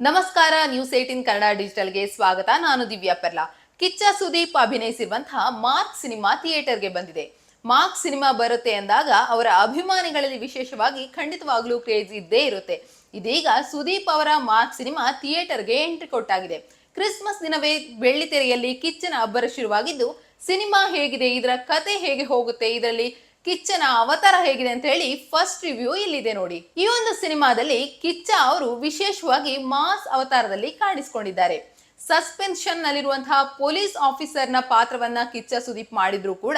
ನಮಸ್ಕಾರ, ನ್ಯೂಸ್ 18 ಕನ್ನಡ ಡಿಜಿಟಲ್ಗೆ ಸ್ವಾಗತ. ನಾನು ದಿವ್ಯಾ ಪೆರ್ಲಾ. ಕಿಚ್ಚ ಸುದೀಪ್ ಅಭಿನಯಿಸಿರುವಂತಹ ಮಾರ್ಕ್ ಸಿನಿಮಾ ಥಿಯೇಟರ್ಗೆ ಬಂದಿದೆ. ಮಾರ್ಕ್ ಸಿನಿಮಾ ಬರುತ್ತೆ ಅಂದಾಗ ಅವರ ಅಭಿಮಾನಿಗಳಲ್ಲಿ ವಿಶೇಷವಾಗಿ ಖಂಡಿತವಾಗ್ಲೂ ಕ್ರೇಜ್ ಇದ್ದೇ ಇರುತ್ತೆ. ಇದೀಗ ಸುದೀಪ್ ಅವರ ಮಾರ್ಕ್ ಸಿನಿಮಾ ಥಿಯೇಟರ್ಗೆ ಎಂಟ್ರಿ ಕೊಟ್ಟಾಗಿದೆ. ಕ್ರಿಸ್ಮಸ್ ದಿನವೇ ಬೆಳ್ಳಿತೆರೆಯಲ್ಲಿ ಕಿಚ್ಚನ ಅಬ್ಬರ ಶುರುವಾಗಿದ್ದು, ಸಿನಿಮಾ ಹೇಗಿದೆ, ಇದರ ಕತೆ ಹೇಗೆ ಹೋಗುತ್ತೆ, ಇದರಲ್ಲಿ ಕಿಚ್ಚನ ಅವತಾರ ಹೇಗಿದೆ ಅಂತ ಹೇಳಿ ಫಸ್ಟ್ ರಿವ್ಯೂ ಇಲ್ಲಿದೆ ನೋಡಿ. ಈ ಒಂದು ಸಿನಿಮಾದಲ್ಲಿ ಕಿಚ್ಚ ಅವರು ವಿಶೇಷವಾಗಿ ಮಾಸ್ ಅವತಾರದಲ್ಲಿ ಕಾಣಿಸಿಕೊಂಡಿದ್ದಾರೆ. ಸಸ್ಪೆನ್ಷನ್ ನಲ್ಲಿರುವಂತಹ ಪೊಲೀಸ್ ಆಫೀಸರ್ ನ ಪಾತ್ರವನ್ನ ಕಿಚ್ಚ ಸುದೀಪ್ ಮಾಡಿದ್ರು ಕೂಡ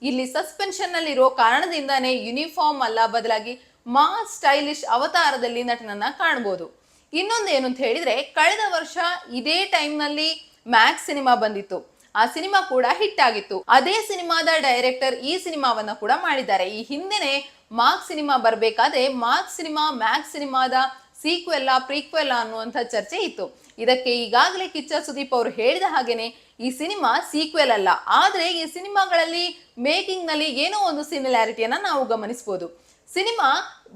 ಇಲ್ಲಿ ಸಸ್ಪೆನ್ಷನ್ ನಲ್ಲಿರೋ ಕಾರಣದಿಂದಾನೇ ಯೂನಿಫಾರ್ಮ್ ಅಲ್ಲ, ಬದಲಾಗಿ ಮಾಸ್ ಸ್ಟೈಲಿಶ್ ಅವತಾರದಲ್ಲಿ ನಟನನ್ನ ಕಾಣಬಹುದು. ಇನ್ನೊಂದು ಏನು ಅಂತ ಹೇಳಿದ್ರೆ, ಕಳೆದ ವರ್ಷ ಇದೇ ಟೈಮ್ ನಲ್ಲಿ ಮ್ಯಾಕ್ಸ್ ಸಿನಿಮಾ ಬಂದಿತ್ತು. ಆ ಸಿನಿಮಾ ಕೂಡ ಹಿಟ್ ಆಗಿತ್ತು. ಅದೇ ಸಿನಿಮಾದ ಡೈರೆಕ್ಟರ್ ಈ ಸಿನಿಮಾವನ್ನ ಕೂಡ ಮಾಡಿದ್ದಾರೆ. ಈ ಹಿಂದೆನೆ ಮಾರ್ಕ್ ಸಿನಿಮಾ ಬರ್ಬೇಕಾದ್ರೆ ಮಾರ್ಕ್ ಸಿನಿಮಾ ಮ್ಯಾಕ್ಸ್ ಸಿನಿಮಾದ ಸೀಕ್ವೆಲ್ಲ ಪ್ರೀಕ್ವೆಲ್ಲ ಅನ್ನುವಂಥ ಚರ್ಚೆ ಇತ್ತು. ಇದಕ್ಕೆ ಈಗಾಗಲೇ ಕಿಚ್ಚ ಸುದೀಪ್ ಅವರು ಹೇಳಿದ ಹಾಗೇನೆ ಈ ಸಿನಿಮಾ ಸೀಕ್ವೆಲ್ ಅಲ್ಲ, ಆದ್ರೆ ಈ ಸಿನಿಮಾಗಳಲ್ಲಿ ಮೇಕಿಂಗ್ ನಲ್ಲಿ ಏನೋ ಒಂದು ಸಿಮಿಲಾರಿಟಿಯನ್ನ ನಾವು ಗಮನಿಸಬಹುದು. ಸಿನಿಮಾ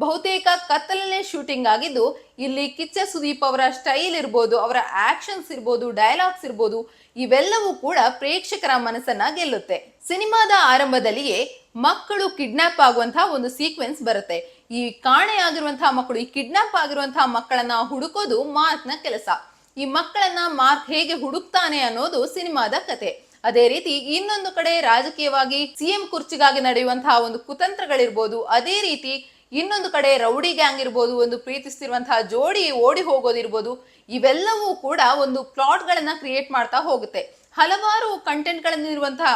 ಬಹುತೇಕ ಕತ್ತಲಲ್ಲೇ ಶೂಟಿಂಗ್ ಆಗಿದ್ದು, ಇಲ್ಲಿ ಕಿಚ್ಚ ಸುದೀಪ್ ಅವರ ಸ್ಟೈಲ್ ಇರ್ಬೋದು, ಅವರ ಆಕ್ಷನ್ಸ್ ಇರ್ಬೋದು, ಡೈಲಾಗ್ಸ್ ಇರ್ಬೋದು, ಇವೆಲ್ಲವೂ ಕೂಡ ಪ್ರೇಕ್ಷಕರ ಮನಸ್ಸನ್ನ ಗೆಲ್ಲುತ್ತೆ. ಸಿನಿಮಾದ ಆರಂಭದಲ್ಲಿಯೇ ಮಕ್ಕಳು ಕಿಡ್ನಾಪ್ ಆಗುವಂತಹ ಒಂದು ಸೀಕ್ವೆನ್ಸ್ ಬರುತ್ತೆ. ಈ ಕಾಣೆಯಾಗಿರುವಂತಹ ಮಕ್ಕಳು, ಈ ಕಿಡ್ನಾಪ್ ಆಗಿರುವಂತಹ ಮಕ್ಕಳನ್ನ ಹುಡುಕೋದು ಮಾರ್ಕ್ನ ಕೆಲಸ. ಈ ಮಕ್ಕಳನ್ನ ಮಾರ್ಕ್ ಹೇಗೆ ಹುಡುಕ್ತಾನೆ ಅನ್ನೋದು ಸಿನಿಮಾದ ಕತೆ. ಅದೇ ರೀತಿ ಇನ್ನೊಂದು ಕಡೆ ರಾಜಕೀಯವಾಗಿ ಸಿಎಂ ಕುರ್ಚಿಗಾಗಿ ನಡೆಯುವಂತಹ ಒಂದು ಕುತಂತ್ರಗಳಿರ್ಬೋದು, ಅದೇ ರೀತಿ ಇನ್ನೊಂದು ಕಡೆ ರೌಡಿ ಗ್ಯಾಂಗ್ ಇರ್ಬೋದು, ಒಂದು ಪ್ರೀತಿಸ್ತಿರುವಂತಹ ಜೋಡಿ ಓಡಿ ಹೋಗೋದಿರ್ಬೋದು, ಇವೆಲ್ಲವೂ ಕೂಡ ಒಂದು ಪ್ಲಾಟ್ ಗಳನ್ನ ಕ್ರಿಯೇಟ್ ಮಾಡ್ತಾ ಹೋಗುತ್ತೆ. ಹಲವಾರು ಕಂಟೆಂಟ್ ಗಳನ್ನಿರುವಂತಹ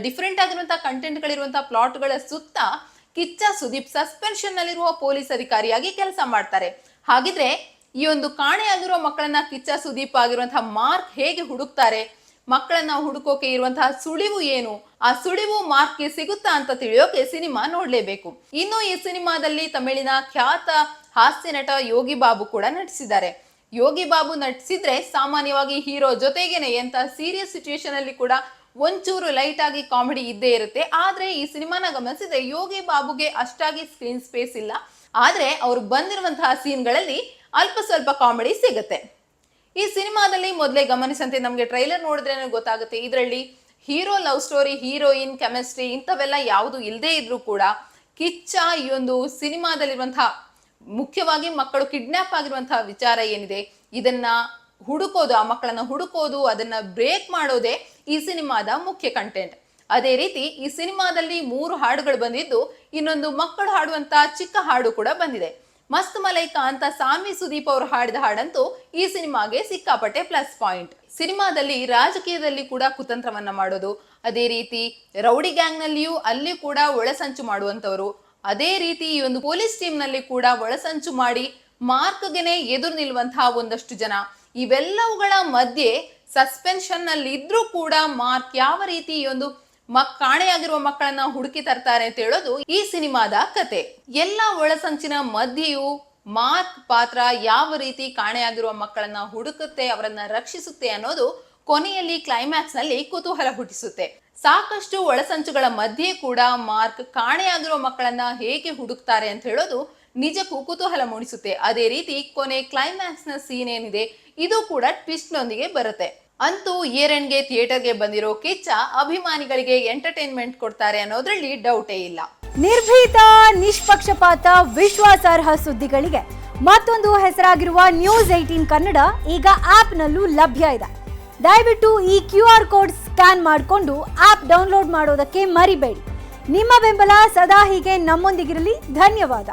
ಡಿಫ್ರೆಂಟ್ ಆಗಿರುವಂತಹ ಕಂಟೆಂಟ್ ಗಳಿರುವಂತಹ ಪ್ಲಾಟ್ ಗಳ ಸುತ್ತ ಕಿಚ್ಚ ಸುದೀಪ್ ಸಸ್ಪೆನ್ಷನ್ ನಲ್ಲಿರುವ ಪೊಲೀಸ್ ಅಧಿಕಾರಿಯಾಗಿ ಕೆಲಸ ಮಾಡ್ತಾರೆ. ಹಾಗಿದ್ರೆ ಈ ಒಂದು ಕಾಣೆಯಾಗಿರುವ ಮಕ್ಕಳನ್ನ ಕಿಚ್ಚ ಸುದೀಪ್ ಆಗಿರುವಂತಹ ಮಾರ್ಕ್ ಹೇಗೆ ಹುಡುಕ್ತಾರೆ, ಮಕ್ಕಳನ್ನ ಹುಡುಕೋಕೆ ಇರುವಂತಹ ಸುಳಿವು ಏನು, ಆ ಸುಳಿವು ಮಾರ್ಕ್ಗೆ ಸಿಗುತ್ತಾ ಅಂತ ತಿಳಿಯೋಕೆ ಸಿನಿಮಾ ನೋಡ್ಲೇಬೇಕು. ಇನ್ನು ಈ ಸಿನಿಮಾದಲ್ಲಿ ತಮಿಳಿನ ಖ್ಯಾತ ಹಾಸ್ಯ ನಟ ಯೋಗಿ ಬಾಬು ಕೂಡ ನಟಿಸಿದ್ದಾರೆ. ಯೋಗಿ ಬಾಬು ನಟಿಸಿದ್ರೆ ಸಾಮಾನ್ಯವಾಗಿ ಹೀರೋ ಜೊತೆಗೇನೆ ಎಂತ ಸೀರಿಯಸ್ ಸಿಚುಯೇಷನ್ ಅಲ್ಲಿ ಕೂಡ ಒಂಚೂರು ಲೈಟ್ ಆಗಿ ಕಾಮಿಡಿ ಇದ್ದೇ ಇರುತ್ತೆ. ಆದ್ರೆ ಈ ಸಿನಿಮಾನ ಗಮನಿಸಿದ್ರೆ ಯೋಗಿ ಬಾಬುಗೆ ಅಷ್ಟಾಗಿ ಸ್ಕ್ರೀನ್ ಸ್ಪೇಸ್ ಇಲ್ಲ, ಆದ್ರೆ ಅವರು ಬಂದಿರುವಂತಹ ಸೀನ್ಗಳಲ್ಲಿ ಅಲ್ಪ ಸ್ವಲ್ಪ ಕಾಮಿಡಿ ಸಿಗುತ್ತೆ. ಈ ಸಿನಿಮಾದಲ್ಲಿ ಮೊದಲೇ ಗಮನಿಸಂತೆ ನಮಗೆ ಟ್ರೈಲರ್ ನೋಡಿದ್ರೆ ಗೊತ್ತಾಗುತ್ತೆ, ಇದರಲ್ಲಿ hero love story, heroine chemistry ಇಂಥವೆಲ್ಲ ಯಾವುದು ಇಲ್ಲದೆ ಇದ್ರೂ ಕೂಡ ಕಿಚ್ಚ ಈ ಒಂದು ಸಿನಿಮಾದಲ್ಲಿರುವಂತಹ ಮುಖ್ಯವಾಗಿ ಮಕ್ಕಳು ಕಿಡ್ನಾಪ್ ಆಗಿರುವಂತಹ ವಿಚಾರ ಏನಿದೆ, ಇದನ್ನ ಹುಡುಕೋದು, ಆ ಮಕ್ಕಳನ್ನ ಹುಡುಕೋದು, ಅದನ್ನ ಬ್ರೇಕ್ ಮಾಡೋದೇ ಈ ಸಿನಿಮಾದ ಮುಖ್ಯ ಕಂಟೆಂಟ್. ಅದೇ ರೀತಿ ಈ ಸಿನಿಮಾದಲ್ಲಿ 3 ಹಾಡುಗಳು ಬಂದಿದ್ದು, ಇನ್ನೊಂದು ಮಕ್ಕಳು ಹಾಡುವಂತ ಚಿಕ್ಕ ಹಾಡು ಕೂಡ ಬಂದಿದೆ. ಮಸ್ತ್ ಮಲೈಕಾ ಅಂತ ಸಾನ್ವಿ ಸುದೀಪ್ ಅವರು ಹಾಡಿದ ಹಾಡಂತೂ ಈ ಸಿನಿಮಾಗೆ ಸಿಕ್ಕಾಪಟ್ಟೆ ಪ್ಲಸ್ ಪಾಯಿಂಟ್. ಸಿನಿಮಾದಲ್ಲಿ ರಾಜಕೀಯದಲ್ಲಿ ಕೂಡ ಕುತಂತ್ರವನ್ನ ಮಾಡೋದು, ಅದೇ ರೀತಿ ರೌಡಿ ಗ್ಯಾಂಗ್ ನಲ್ಲಿಯೂ ಅಲ್ಲಿ ಕೂಡ ಒಳಸಂಚು ಮಾಡುವಂತವರು, ಅದೇ ರೀತಿ ಈ ಒಂದು ಪೊಲೀಸ್ ಟೀಮ್ ನಲ್ಲಿ ಕೂಡ ಒಳಸಂಚು ಮಾಡಿ ಮಾರ್ಕ್ಗೆನೆ ಎದುರು ನಿಲ್ಲುವಂತಹ ಒಂದಷ್ಟು ಜನ, ಇವೆಲ್ಲವುಗಳ ಮಧ್ಯೆ ಸಸ್ಪೆನ್ಷನ್ ನಲ್ಲಿ ಇದ್ರೂ ಕೂಡ ಮಾರ್ಕ್ ಯಾವ ರೀತಿ ಈ ಒಂದು ಕಾಣೆಯಾಗಿರುವ ಮಕ್ಕಳನ್ನ ಹುಡುಕಿ ತರ್ತಾರೆ ಅಂತ ಹೇಳೋದು ಈ ಸಿನಿಮಾದ ಕತೆ. ಎಲ್ಲ ಒಳಸಂಚಿನ ಮಧ್ಯೆಯೂ ಮಾರ್ಕ್ ಪಾತ್ರ ಯಾವ ರೀತಿ ಕಾಣೆಯಾಗಿರುವ ಮಕ್ಕಳನ್ನ ಹುಡುಕುತ್ತೆ, ಅವರನ್ನ ರಕ್ಷಿಸುತ್ತೆ ಅನ್ನೋದು ಕೊನೆಯಲ್ಲಿ ಕ್ಲೈಮ್ಯಾಕ್ಸ್ ನಲ್ಲಿ ಕುತೂಹಲ ಹುಟ್ಟಿಸುತ್ತೆ. ಸಾಕಷ್ಟು ಒಳಸಂಚುಗಳ ಮಧ್ಯೆ ಕೂಡ ಮಾರ್ಕ್ ಕಾಣೆಯಾಗಿರುವ ಮಕ್ಕಳನ್ನ ಹೇಗೆ ಹುಡುಕ್ತಾರೆ ಅಂತ ಹೇಳೋದು ನಿಜಕ್ಕೂ ಕುತೂಹಲ ಮೂಡಿಸುತ್ತೆ. ಅದೇ ರೀತಿ ಕೊನೆ ಕ್ಲೈಮ್ಯಾಕ್ಸ್ ನ ಸೀನ್ ಏನಿದೆ ಇದು ಕೂಡ ಟ್ವಿಸ್ಟ್ ನೊಂದಿಗೆ ಬರುತ್ತೆ. ಅಂತೂ ಇಯರ್ ಎಂಡ್ಗೆ ಥಿಯೇಟರ್ಗೆ ಬಂದಿರೋ ಕಿಚ್ಚ ಅಭಿಮಾನಿಗಳಿಗೆ ಎಂಟರ್ಟೈನ್ಮೆಂಟ್ ಕೊಡ್ತಾರೆ ಅನ್ನೋದ್ರಲ್ಲಿ ಡೌಟೇ ಇಲ್ಲ. ನಿರ್ಭೀತ, ನಿಷ್ಪಕ್ಷಪಾತ, ವಿಶ್ವಾಸಾರ್ಹ ಸುದ್ದಿಗಳಿಗೆ ಮತ್ತೊಂದು ಹೆಸರಾಗಿರುವ ನ್ಯೂಸ್ 18 ಕನ್ನಡ ಈಗ ಆಪ್ನಲ್ಲೂ ಲಭ್ಯ ಇದೆ. ದಯವಿಟ್ಟು ಈ QR ಕೋಡ್ ಸ್ಕ್ಯಾನ್ ಮಾಡಿಕೊಂಡು ಆಪ್ ಡೌನ್ಲೋಡ್ ಮಾಡೋದಕ್ಕೆ ಮರಿಬೇಡಿ. ನಿಮ್ಮ ಬೆಂಬಲ ಸದಾ ಹೀಗೆ ನಮ್ಮೊಂದಿಗಿರಲಿ. ಧನ್ಯವಾದ.